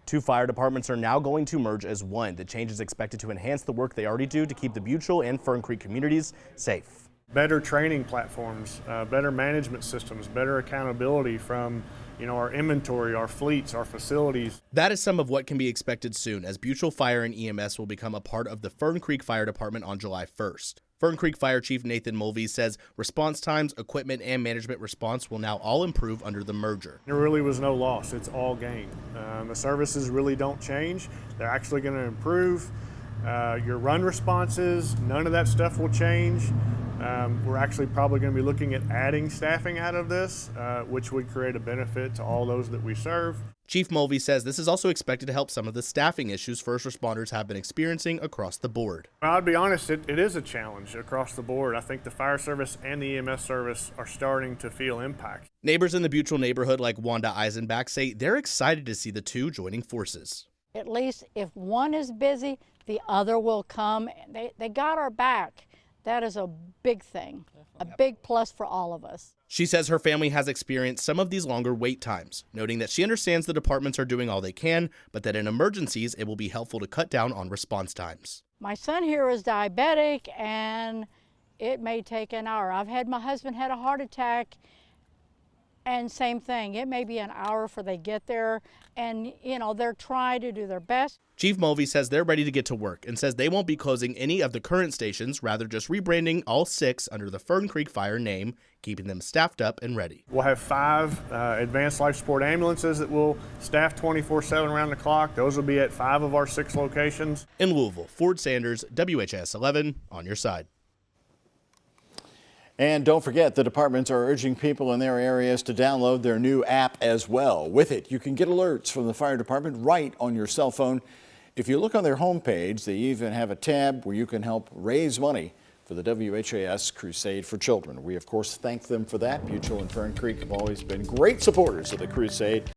Two fire departments are now going to merge as one. The change is expected to enhance the work they already do to keep the Beuchel and Fern Creek communities safe. Better training platforms, better management systems, better accountability from our inventory, our fleets, our facilities. That is some of what can be expected soon, as Beuchel Fire and EMS will become a part of the Fern Creek Fire Department on July 1st. Fern Creek Fire Chief Nathan Mulvey says response times, equipment, and management response will now all improve under the merger. There really was no loss. It's all gain. The services really don't change. They're actually going to improve. Your run responses, none of that stuff will change. We're actually probably going to be looking at adding staffing out of this, which would create a benefit to all those that we serve. Chief Mulvey says this is also expected to help some of the staffing issues first responders have been experiencing across the board. I'll be honest, it is a challenge across the board. I think the fire service and the EMS service are starting to feel impact. Neighbors in the Beuchel neighborhood like Wanda Eisenbach say they're excited to see the two joining forces. At least if one is busy, the other will come. They got our back. That is a big thing, a big plus for all of us. She says her family has experienced some of these longer wait times, noting that she understands the departments are doing all they can, but that in emergencies, it will be helpful to cut down on response times. My son here is diabetic, and it may take an hour. My husband had a heart attack, and same thing. It may be an hour before they get there, and they're trying to do their best. Chief Mulvey says they're ready to get to work and says they won't be closing any of the current stations, rather just rebranding all 6 under the Fern Creek Fire name, keeping them staffed up and ready. We'll have 5 advanced life support ambulances that will staff 24/7 around the clock. Those will be at 5 of our 6 locations. In Louisville, Ford Sanders, WHS 11, on your side. And don't forget, the departments are urging people in their areas to download their new app as well. With it, you can get alerts from the fire department right on your cell phone. If you look on their homepage, they even have a tab where you can help raise money for the WHAS Crusade for Children. We, of course, thank them for that. Beuchel and Fern Creek have always been great supporters of the crusade.